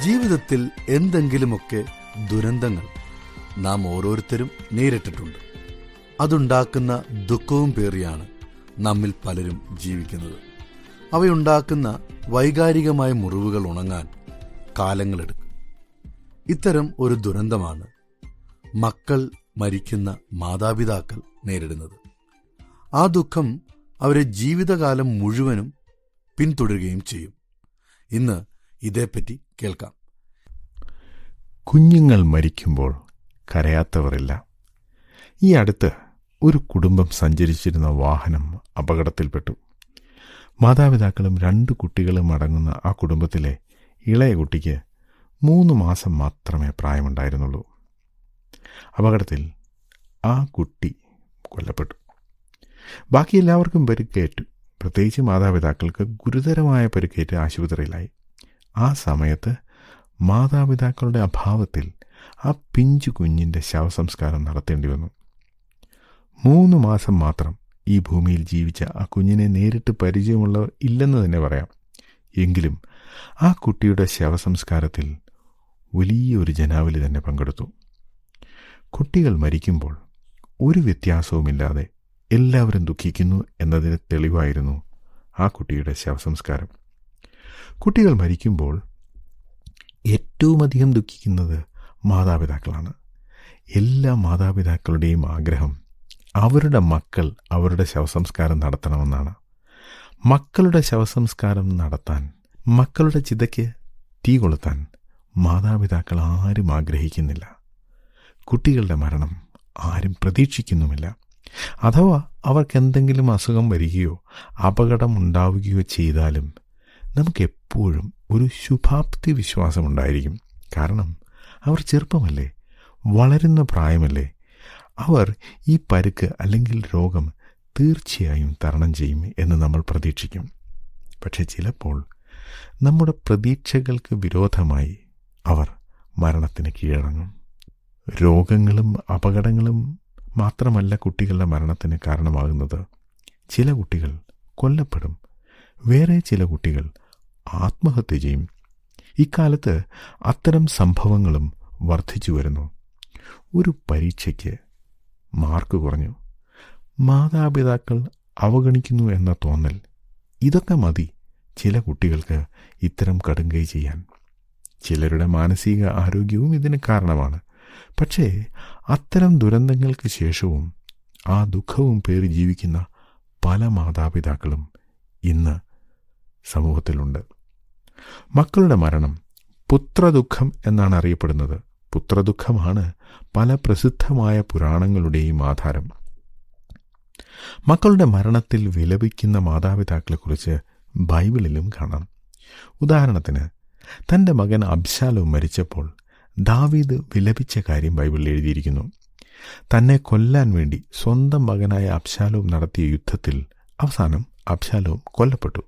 ജീവിതത്തിൽ എന്തെങ്കിലുമൊക്കെ ദുരന്തങ്ങൾ നാം ഓരോരുത്തരും നേരിട്ടിട്ടുണ്ട്. അതുണ്ടാക്കുന്ന ദുഃഖവും പേറിയാണ് നമ്മിൽ പലരും ജീവിക്കുന്നത്. അവയുണ്ടാക്കുന്ന വൈകാരികമായ മുറിവുകൾ ഉണങ്ങാൻ കാലങ്ങളെടുക്കും. ഇത്തരം ഒരു ദുരന്തമാണ് മക്കൾ മരിക്കുന്ന മാതാപിതാക്കൾ നേരിടുന്നത്. ആ ദുഃഖം അവരെ ജീവിതകാലം മുഴുവനും പിന്തുടരുകയും ചെയ്യും. ഇന്ന് ഇതേപ്പറ്റി കേൾക്കാം. കുഞ്ഞുങ്ങൾ മരിക്കുമ്പോൾ കരയാത്തവരില്ല. ഈ അടുത്ത് ഒരു കുടുംബം സഞ്ചരിച്ചിരുന്ന വാഹനം അപകടത്തിൽപ്പെട്ടു. മാതാപിതാക്കളും 2 കുട്ടികളും അടങ്ങുന്ന ആ കുടുംബത്തിലെ ഇളയ കുട്ടിക്ക് 3 മാസം മാത്രമേ പ്രായമുണ്ടായിരുന്നുള്ളൂ. അപകടത്തിൽ ആ കുട്ടി കൊല്ലപ്പെട്ടു. ബാക്കി എല്ലാവർക്കും പരിക്കേറ്റു. പ്രത്യേകിച്ച് മാതാപിതാക്കൾക്ക് ഗുരുതരമായ പരിക്കേറ്റ് ആശുപത്രിയിലായി. ആ സമയത്ത് മാതാപിതാക്കളുടെ അഭാവത്തിൽ ആ പിഞ്ചു കുഞ്ഞിൻ്റെ ശവസംസ്കാരം നടത്തേണ്ടി വന്നു. 3 മാസം മാത്രം ഈ ഭൂമിയിൽ ജീവിച്ച ആ കുഞ്ഞിനെ നേരിട്ട് പരിചയമുള്ളവർ ഇല്ലെന്ന് തന്നെ പറയാം. എങ്കിലും ആ കുട്ടിയുടെ ശവസംസ്കാരത്തിൽ വലിയൊരു ജനാവലി തന്നെ പങ്കെടുത്തു. കുട്ടികൾ മരിക്കുമ്പോൾ ഒരു വ്യത്യാസവുമില്ലാതെ എല്ലാവരും ദുഃഖിക്കുന്നു എന്നതിന് തെളിവായിരുന്നു ആ കുട്ടിയുടെ ശവസംസ്കാരം. കുട്ടികൾ മരിക്കുമ്പോൾ ഏറ്റവുമധികം ദുഃഖിക്കുന്നത് മാതാപിതാക്കളാണ്. എല്ലാ മാതാപിതാക്കളുടെയും ആഗ്രഹം അവരുടെ മക്കൾ അവരുടെ ശവസംസ്കാരം നടത്തണമെന്നാണ്. മക്കളുടെ ശവസംസ്കാരം നടത്താൻ, മക്കളുടെ ചിതയ്ക്ക് തീ കൊളുത്താൻ മാതാപിതാക്കൾ ആരും ആഗ്രഹിക്കുന്നില്ല. കുട്ടികളുടെ മരണം ആരും പ്രതീക്ഷിക്കുന്നുമില്ല. അഥവാ അവർക്കെന്തെങ്കിലും അസുഖം വരികയോ അപകടമുണ്ടാവുകയോ ചെയ്താലും നമുക്കെപ്പോഴും ഒരു ശുഭാപ്തി വിശ്വാസമുണ്ടായിരിക്കും. കാരണം അവർ ചെറുപ്പമല്ലേ, വളരുന്ന പ്രായമല്ലേ. അവർ ഈ പരുക്ക് അല്ലെങ്കിൽ രോഗം തീർച്ചയായും തരണം ചെയ്യും എന്ന് നമ്മൾ പ്രതീക്ഷിക്കും. പക്ഷെ ചിലപ്പോൾ നമ്മുടെ പ്രതീക്ഷകൾക്ക് വിരോധമായി അവർ മരണത്തിന് കീഴടങ്ങും. രോഗങ്ങളും അപകടങ്ങളും മാത്രമല്ല കുട്ടികളുടെ മരണത്തിന് കാരണമാകുന്നത്. ചില കുട്ടികൾ കൊല്ലപ്പെടും, വേറെ ചില കുട്ടികൾ ആത്മഹത്യ ചെയ്യും. ഇക്കാലത്ത് അത്തരം സംഭവങ്ങളും വർദ്ധിച്ചു വരുന്നു. ഒരു പരീക്ഷയ്ക്ക് മാർക്ക് കുറഞ്ഞു, മാതാപിതാക്കൾ അവഗണിക്കുന്നു എന്ന തോന്നൽ, ഇതൊക്കെ മതി ചില കുട്ടികൾക്ക് ഇത്തരം കടുങ്കൈ ചെയ്യാൻ. ചിലരുടെ മാനസിക ആരോഗ്യവും ഇതിന് കാരണമാണ്. പക്ഷേ അത്തരം ദുരന്തങ്ങൾക്ക് ശേഷവും ആ ദുഃഖവും പേറി ജീവിക്കുന്ന പല മാതാപിതാക്കളും ഇന്ന് സമൂഹത്തിലുണ്ട്. മക്കളുടെ മരണം പുത്രദുഃഖം എന്നാണ് അറിയപ്പെടുന്നത്. പുത്രദുഃഖമാണ് പല പ്രസിദ്ധമായ പുരാണങ്ങളുടെയും ആധാരം. മക്കളുടെ മരണത്തിൽ വിലപിക്കുന്ന മാതാപിതാക്കളെക്കുറിച്ച് ബൈബിളിലും കാണാം. ഉദാഹരണത്തിന്, തൻ്റെ മകൻ അബ്ശാലോം മരിച്ചപ്പോൾ ദാവീദ് വിലപിച്ച കാര്യം ബൈബിളിൽ എഴുതിയിരിക്കുന്നു. തന്നെ കൊല്ലാൻ വേണ്ടി സ്വന്തം മകനായ അബ്ശാലോം നടത്തിയ യുദ്ധത്തിൽ അവസാനം അബ്ശാലോം കൊല്ലപ്പെട്ടു.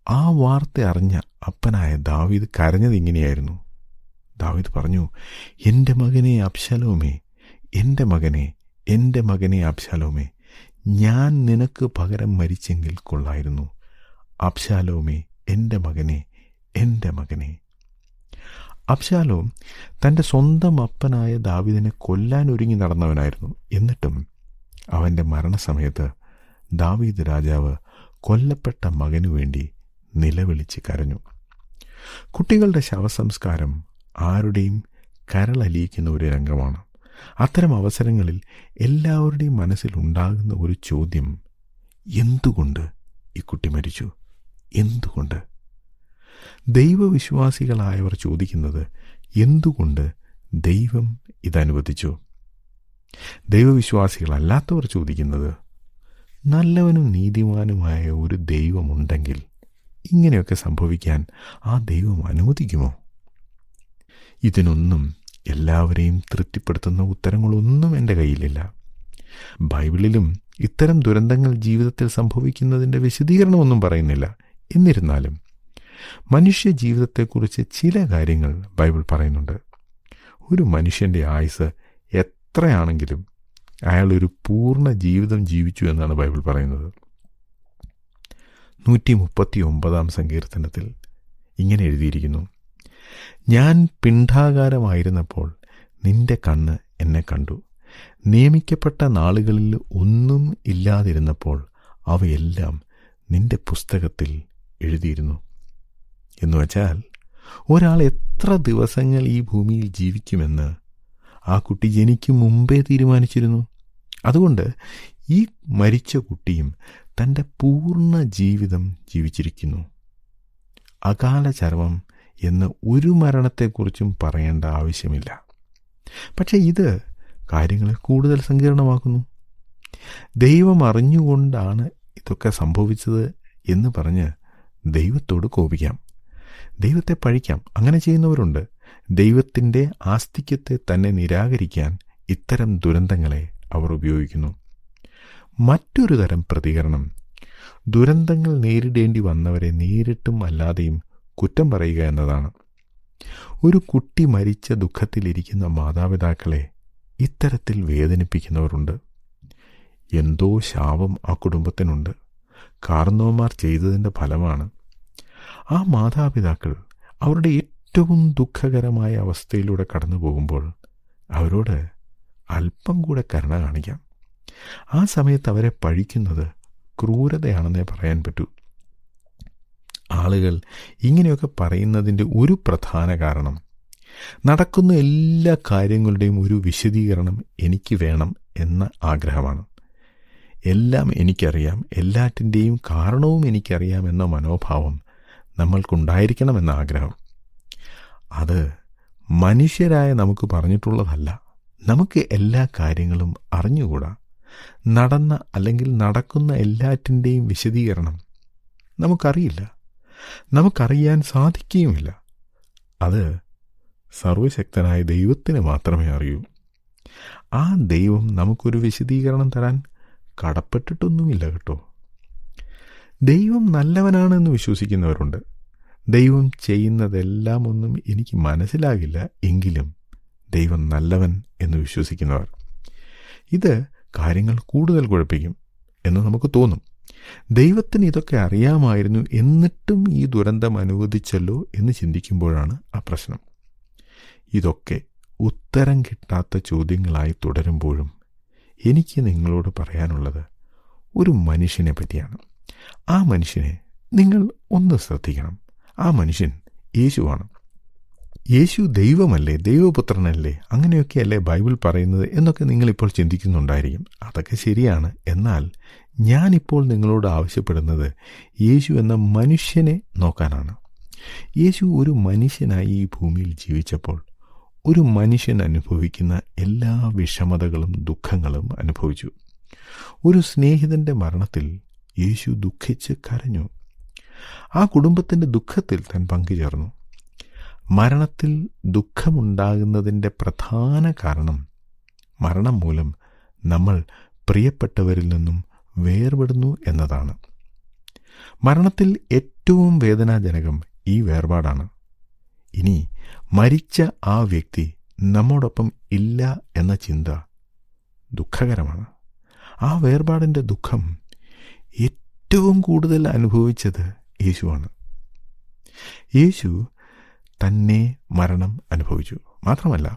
ആ വാർത്ത അറിഞ്ഞ അപ്പനായ ദാവീദ് കരഞ്ഞത് ഇങ്ങനെയായിരുന്നു. ദാവീദ് പറഞ്ഞു, എൻ്റെ മകനെ അബ്ശാലോമേ, എൻ്റെ മകനെ, എൻ്റെ മകനെ അബ്ശാലോമേ, ഞാൻ നിനക്ക് പകരം മരിച്ചെങ്കിൽ കൊള്ളായിരുന്നു. അബ്ശാലോമേ, എൻ്റെ മകനെ, എൻ്റെ മകനെ. അബ്ശാലോം തൻ്റെ സ്വന്തം അപ്പനായ ദാവീദിനെ കൊല്ലാൻ ഒരുങ്ങി നടന്നവനായിരുന്നു. എന്നിട്ടും അവൻ്റെ മരണസമയത്ത് ദാവീദ് രാജാവ് കൊല്ലപ്പെട്ട മകനു വേണ്ടി നിലവിളിച്ച് കരഞ്ഞു. കുട്ടികളുടെ ശവസംസ്കാരം ആരുടെയും കരളലിയിക്കുന്ന ഒരു രംഗമാണ്. അത്തരം അവസരങ്ങളിൽ എല്ലാവരുടെയും മനസ്സിലുണ്ടാകുന്ന ഒരു ചോദ്യം, എന്തുകൊണ്ട് ഈ കുട്ടി മരിച്ചു? എന്തുകൊണ്ട്? ദൈവവിശ്വാസികളായവർ ചോദിക്കുന്നത്, എന്തുകൊണ്ട് ദൈവം ഇതനുവദിച്ചു? ദൈവവിശ്വാസികളല്ലാത്തവർ ചോദിക്കുന്നത്, നല്ലവനും നീതിമാനുമായ ഒരു ദൈവമുണ്ടെങ്കിൽ ഇങ്ങനെയൊക്കെ സംഭവിക്കാൻ ആ ദൈവം അനുവദിക്കുമോ? ഇതിനൊന്നും എല്ലാവരെയും തൃപ്തിപ്പെടുത്തുന്ന ഉത്തരങ്ങളൊന്നും എൻ്റെ കയ്യിലില്ല. ബൈബിളിലും ഇത്തരം ദുരന്തങ്ങൾ ജീവിതത്തിൽ സംഭവിക്കുന്നതിൻ്റെ വിശദീകരണമൊന്നും പറയുന്നില്ല. എന്നിരുന്നാലും മനുഷ്യ ജീവിതത്തെക്കുറിച്ച് ചില കാര്യങ്ങൾ ബൈബിൾ പറയുന്നുണ്ട്. ഒരു മനുഷ്യൻ്റെ ആയുസ് എത്രയാണെങ്കിലും അയാൾ ഒരു പൂർണ്ണ ജീവിതം ജീവിച്ചു എന്നാണ് ബൈബിൾ പറയുന്നത്. 139 സങ്കീർത്തനത്തിൽ ഇങ്ങനെ എഴുതിയിരിക്കുന്നു, ഞാൻ പിണ്ഡാകാരമായിരുന്നപ്പോൾ നിന്റെ കണ്ണ് എന്നെ കണ്ടു. നിയമിക്കപ്പെട്ട നാളുകളിൽ ഒന്നും ഇല്ലാതിരുന്നപ്പോൾ അവയെല്ലാം നിന്റെ പുസ്തകത്തിൽ എഴുതിയിരുന്നു. എന്നുവച്ചാൽ ഒരാൾ എത്ര ദിവസങ്ങൾ ഈ ഭൂമിയിൽ ജീവിക്കുമെന്ന് ആ കുട്ടി ജനിക്കും മുമ്പേ തീരുമാനിച്ചിരുന്നു. അതുകൊണ്ട് ഈ മരിച്ച കുട്ടിയും തൻ്റെ പൂർണ്ണ ജീവിതം ജീവിച്ചിരിക്കുന്നു. അകാല ചരമം എന്ന് ഒരു മരണത്തെക്കുറിച്ചും പറയേണ്ട ആവശ്യമില്ല. പക്ഷെ ഇത് കാര്യങ്ങളെ കൂടുതൽ സങ്കീർണമാക്കുന്നു. ദൈവം അറിഞ്ഞുകൊണ്ടാണ് ഇതൊക്കെ സംഭവിച്ചത് എന്ന് പറഞ്ഞ് ദൈവത്തോട് കോപിക്കാം, ദൈവത്തെ പഴിക്കാം. അങ്ങനെ ചെയ്യുന്നവരുണ്ട്. ദൈവത്തിൻ്റെ ആസ്തിക്യത്തെ തന്നെ നിരാകരിക്കാൻ ഇത്തരം ദുരന്തങ്ങളെ അവർ ഉപയോഗിക്കുന്നു. മറ്റൊരു തരം പ്രതികരണം ദുരന്തങ്ങൾ നേരിടേണ്ടി വന്നവരെ നേരിട്ടും അല്ലാതെയും കുറ്റം പറയുക എന്നതാണ്. ഒരു കുട്ടി മരിച്ച ദുഃഖത്തിലിരിക്കുന്ന മാതാപിതാക്കളെ ഇത്തരത്തിൽ വേദനിപ്പിക്കുന്നവരുണ്ട്. എന്തോ ശാപം ആ കുടുംബത്തിനുണ്ട്, കാർന്നോമാർ ചെയ്തതിൻ്റെ ഫലമാണ്. ആ മാതാപിതാക്കൾ അവരുടെ ഏറ്റവും ദുഃഖകരമായ അവസ്ഥയിലൂടെ കടന്നു പോകുമ്പോൾ അവരോട് അല്പം കൂടെ കരുണ കാണിക്കാം. ആ സമയത്ത് അവരെ പഴിക്കുന്നത് ക്രൂരതയാണെന്നേ പറയാൻ പറ്റൂ. ആളുകൾ ഇങ്ങനെയൊക്കെ പറയുന്നതിൻ്റെ ഒരു പ്രധാന കാരണം നടക്കുന്ന എല്ലാ കാര്യങ്ങളുടെയും ഒരു വിശദീകരണം എനിക്ക് വേണം എന്ന ആഗ്രഹമാണ്. എല്ലാം എനിക്കറിയാം, എല്ലാറ്റിൻ്റെയും കാരണവും എനിക്കറിയാം എന്ന മനോഭാവം നമ്മൾക്കുണ്ടായിരിക്കണമെന്ന ആഗ്രഹം. അത് മനുഷ്യരായ നമുക്ക് പറഞ്ഞിട്ടുള്ളതല്ല. നമുക്ക് എല്ലാ കാര്യങ്ങളും അറിഞ്ഞുകൂടാ. നടന്ന അല്ലെങ്കിൽ നടക്കുന്ന എല്ലാറ്റിൻ്റെയും വിശദീകരണം നമുക്കറിയില്ല, നമുക്കറിയാൻ സാധിക്കുകയുമില്ല. അത് സർവശക്തനായ ദൈവത്തിന് മാത്രമേ അറിയൂ. ആ ദൈവം നമുക്കൊരു വിശദീകരണം തരാൻ കടപ്പെട്ടിട്ടൊന്നുമില്ല കേട്ടോ. ദൈവം നല്ലവനാണെന്ന് വിശ്വസിക്കുന്നവരുണ്ട്. ദൈവം ചെയ്യുന്നതെല്ലാം ഒന്നും എനിക്ക് മനസ്സിലാകില്ല, എങ്കിലും ദൈവം നല്ലവൻ എന്ന് വിശ്വസിക്കുന്നവർ. ഇത് കാര്യങ്ങൾ കൂടുതൽ കുഴപ്പിക്കും എന്ന് നമുക്ക് തോന്നും. ദൈവത്തിന് ഇതൊക്കെ അറിയാമായിരുന്നു, എന്നിട്ടും ഈ ദുരന്തം അനുവദിച്ചല്ലോ എന്ന് ചിന്തിക്കുമ്പോഴാണ് ആ പ്രശ്നം. ഇതൊക്കെ ഉത്തരം കിട്ടാത്ത ചോദ്യങ്ങളായി തുടരുമ്പോഴും എനിക്ക് നിങ്ങളോട് പറയാനുള്ളത് ഒരു മനുഷ്യനെ പറ്റിയാണ്. ആ മനുഷ്യനെ നിങ്ങൾ ഒന്ന് ശ്രദ്ധിക്കണം. ആ മനുഷ്യൻ യേശുവാണ്. യേശു ദൈവമല്ലേ, ദൈവപുത്രനല്ലേ, അങ്ങനെയൊക്കെയല്ലേ ബൈബിൾ പറയുന്നത് എന്നൊക്കെ നിങ്ങളിപ്പോൾ ചിന്തിക്കുന്നുണ്ടായിരിക്കും. അതൊക്കെ ശരിയാണ്. എന്നാൽ ഞാനിപ്പോൾ നിങ്ങളോട് ആവശ്യപ്പെടുന്നത് യേശു എന്ന മനുഷ്യനെ നോക്കാനാണ്. യേശു ഒരു മനുഷ്യനായി ഈ ഭൂമിയിൽ ജീവിച്ചപ്പോൾ ഒരു മനുഷ്യൻ അനുഭവിക്കുന്ന എല്ലാ വിഷമതകളും ദുഃഖങ്ങളും അനുഭവിച്ചു. ഒരു സ്നേഹിതന്റെ മരണത്തിൽ യേശു ദുഃഖിച്ച് കരഞ്ഞു. ആ കുടുംബത്തിൻ്റെ ദുഃഖത്തിൽ താൻ പങ്കുചേർന്നു. മരണത്തിൽ ദുഃഖമുണ്ടാകുന്നതിൻ്റെ പ്രധാന കാരണം മരണം മൂലം നമ്മൾ പ്രിയപ്പെട്ടവരിൽ നിന്നും വേർപെടുന്നു എന്നതാണ്. മരണത്തിൽ ഏറ്റവും വേദനാജനകം ഈ വേർപാടാണ്. ഇനി മരിച്ച ആ വ്യക്തി നമ്മോടൊപ്പം ഇല്ല എന്ന ചിന്ത ദുഃഖകരമാണ്. ആ വേർപാടിൻ്റെ ദുഃഖം ഏറ്റവും കൂടുതൽ അനുഭവിച്ചത് യേശുവാണ്. യേശു തന്നെ മരണം അനുഭവിച്ചു. മാത്രമല്ല,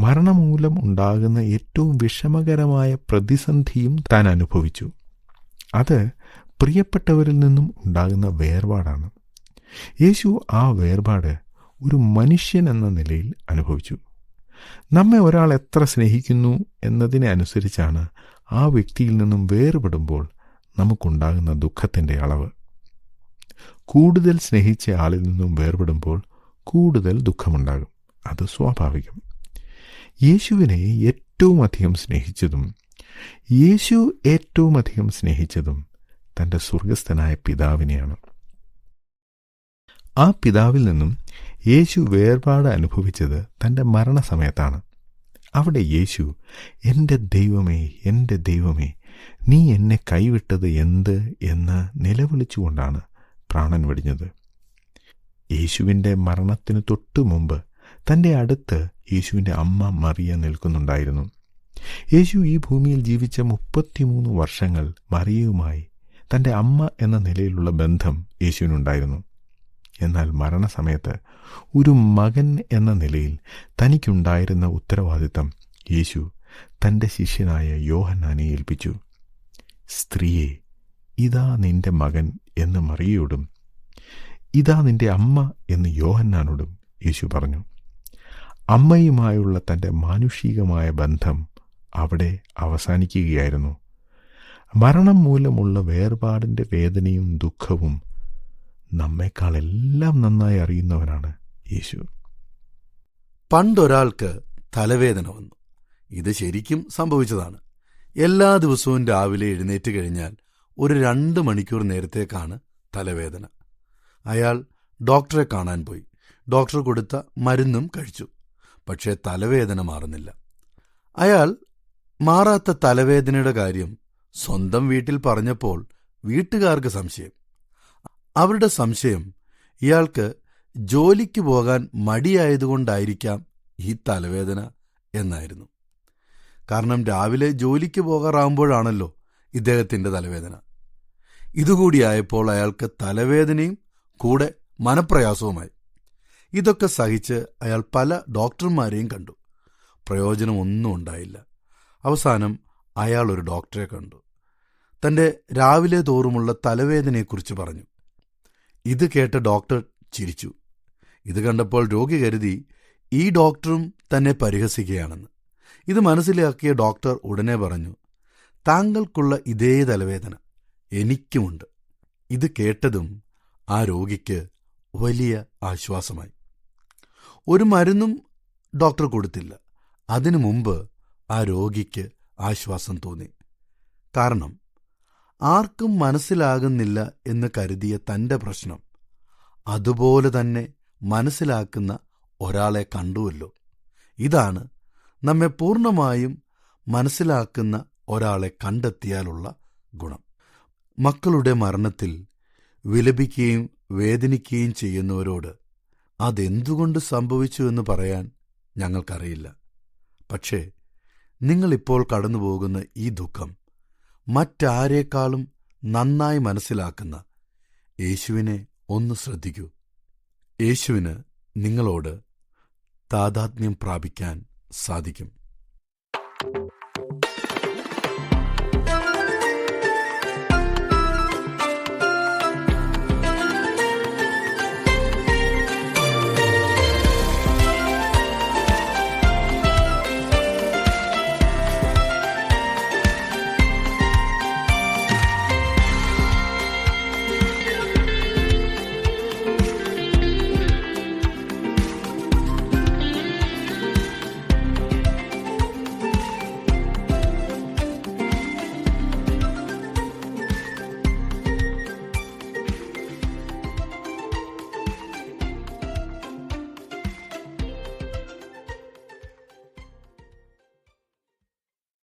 മരണം മൂലം ഉണ്ടാകുന്ന ഏറ്റവും വിഷമകരമായ പ്രതിസന്ധിയും താൻ അനുഭവിച്ചു. അത് പ്രിയപ്പെട്ടവരിൽ നിന്നും ഉണ്ടാകുന്ന വേർപാടാണ്. യേശു ആ വേർപാട് ഒരു മനുഷ്യൻ എന്ന നിലയിൽ അനുഭവിച്ചു. നമ്മെ ഒരാൾ എത്ര സ്നേഹിക്കുന്നു എന്നതിനെ അനുസരിച്ചാണ് ആ വ്യക്തിയിൽ നിന്നും വേർപെടുമ്പോൾ നമുക്കുണ്ടാകുന്ന ദുഃഖത്തിൻ്റെ അളവ്. കൂടുതൽ സ്നേഹിച്ച ആളിൽ നിന്നും വേർപെടുമ്പോൾ കൂടുതൽ ദുഃഖമുണ്ടാകും. അത് സ്വാഭാവികം. യേശുവിനെ ഏറ്റവും അധികം സ്നേഹിച്ചതും യേശു ഏറ്റവും അധികം സ്നേഹിച്ചതും തൻ്റെ സ്വർഗസ്ഥനായ പിതാവിനെയാണ്. ആ പിതാവിൽ നിന്നും യേശു വേർപാട് അനുഭവിച്ചത് തൻ്റെ മരണസമയത്താണ്. അവിടെ യേശു എൻ്റെ ദൈവമേ, എൻ്റെ ദൈവമേ, നീ എന്നെ കൈവിട്ടത് എന്ത് എന്ന് നിലവിളിച്ചുകൊണ്ടാണ് പ്രാണൻ വെടിഞ്ഞത്. യേശുവിൻ്റെ മരണത്തിന് തൊട്ടു മുമ്പ് തൻ്റെ അടുത്ത് യേശുവിൻ്റെ അമ്മ മറിയ നിൽക്കുന്നുണ്ടായിരുന്നു. യേശു ഈ ഭൂമിയിൽ ജീവിച്ച 33 വർഷങ്ങൾ മറിയയുമായി തൻ്റെ അമ്മ എന്ന നിലയിലുള്ള ബന്ധം യേശുവിനുണ്ടായിരുന്നു. എന്നാൽ മരണസമയത്ത് ഒരു മകൻ എന്ന നിലയിൽ തനിക്കുണ്ടായിരുന്ന ഉത്തരവാദിത്തം യേശു തൻ്റെ ശിഷ്യനായ യോഹന്നാനെ ഏൽപ്പിച്ചു. സ്ത്രീയെ, ഇതാ നിന്റെ മകൻ എന്ന് മറിയയോടും ഇതാ നിന്റെ അമ്മ എന്ന് യോഹന്നാനോടും യേശു പറഞ്ഞു. അമ്മയുമായുള്ള തൻ്റെ മാനുഷികമായ ബന്ധം അവിടെ അവസാനിക്കുകയായിരുന്നു. മരണം മൂലമുള്ള വേർപാടിൻ്റെ വേദനയും ദുഃഖവും നമ്മെക്കാളെല്ലാം നന്നായി അറിയുന്നവനാണ് യേശു. പണ്ടൊരാൾക്ക് തലവേദന വന്നു. ഇത് ശരിക്കും സംഭവിച്ചതാണ്. എല്ലാ ദിവസവും രാവിലെ എഴുന്നേറ്റ് കഴിഞ്ഞാൽ ഒരു 2 മണിക്കൂർ നേരത്തേക്കാണ് തലവേദന. അയാൾ ഡോക്ടറെ കാണാൻ പോയി. ഡോക്ടർ കൊടുത്ത മരുന്നും കഴിച്ചു. പക്ഷേ തലവേദന മാറുന്നില്ല. അയാൾ മാറാത്ത തലവേദനയുടെ കാര്യം സ്വന്തം വീട്ടിൽ പറഞ്ഞപ്പോൾ വീട്ടുകാർക്ക് സംശയം. അവരുടെ സംശയം ഇയാൾക്ക് ജോലിക്ക് പോകാൻ മടിയായതുകൊണ്ടായിരിക്കാം ഈ തലവേദന എന്നായിരുന്നു. കാരണം രാവിലെ ജോലിക്ക് പോകാറാകുമ്പോഴാണല്ലോ ഇദ്ദേഹത്തിന്റെ തലവേദന. ഇതുകൂടിയായപ്പോൾ അയാൾക്ക് തലവേദനയും കൂടെ മനപ്രയാസവുമായി. ഇതൊക്കെ സഹിച്ച് അയാൾ പല ഡോക്ടർമാരെയും കണ്ടു. പ്രയോജനമൊന്നും ഉണ്ടായില്ല. അവസാനം അയാൾ ഒരു ഡോക്ടറെ കണ്ടു. തന്റെ രാവിലെ തോറുമുള്ള തലവേദനയെക്കുറിച്ച് പറഞ്ഞു. ഇത് കേട്ട ഡോക്ടർ ചിരിച്ചു. ഇത് കണ്ടപ്പോൾ രോഗി കരുതി ഈ ഡോക്ടറും തന്നെ പരിഹസിക്കുകയാണെന്ന്. ഇത് മനസ്സിലാക്കിയ ഡോക്ടർ ഉടനെ പറഞ്ഞു, താങ്കൾക്കുള്ള ഇതേ തലവേദന എനിക്കുമുണ്ട്. ഇത് കേട്ടതും ആ രോഗിക്ക് വലിയ ആശ്വാസമായി. ഒരു മരുന്നും ഡോക്ടർ കൊടുത്തില്ല. അതിനു മുമ്പ് ആ രോഗിക്ക് ആശ്വാസം തോന്നി. കാരണം ആർക്കും മനസ്സിലാകുന്നില്ല എന്ന് കരുതിയ തന്റെ പ്രശ്നം അതുപോലെ തന്നെ മനസ്സിലാക്കുന്ന ഒരാളെ കണ്ടുവല്ലോ. ഇതാണ് നമ്മെ പൂർണ്ണമായും മനസ്സിലാക്കുന്ന ഒരാളെ കണ്ടെത്തിയാലുള്ള ഗുണം. മക്കളുടെ മരണത്തിൽ വിലപിക്കുകയും വേദനിക്കുകയും ചെയ്യുന്നവരോട് അതെന്തുകൊണ്ട് സംഭവിച്ചു എന്ന് പറയാൻ ഞങ്ങൾക്കറിയില്ല. പക്ഷേ നിങ്ങളിപ്പോൾ കടന്നുപോകുന്ന ഈ ദുഃഖം മറ്റാരേക്കാളും നന്നായി മനസ്സിലാക്കുന്ന യേശുവിനെ ഒന്ന് ശ്രദ്ധിക്കൂ. യേശുവിന് നിങ്ങളോട് താദാത്മ്യം പ്രാപിക്കാൻ സാധിക്കും.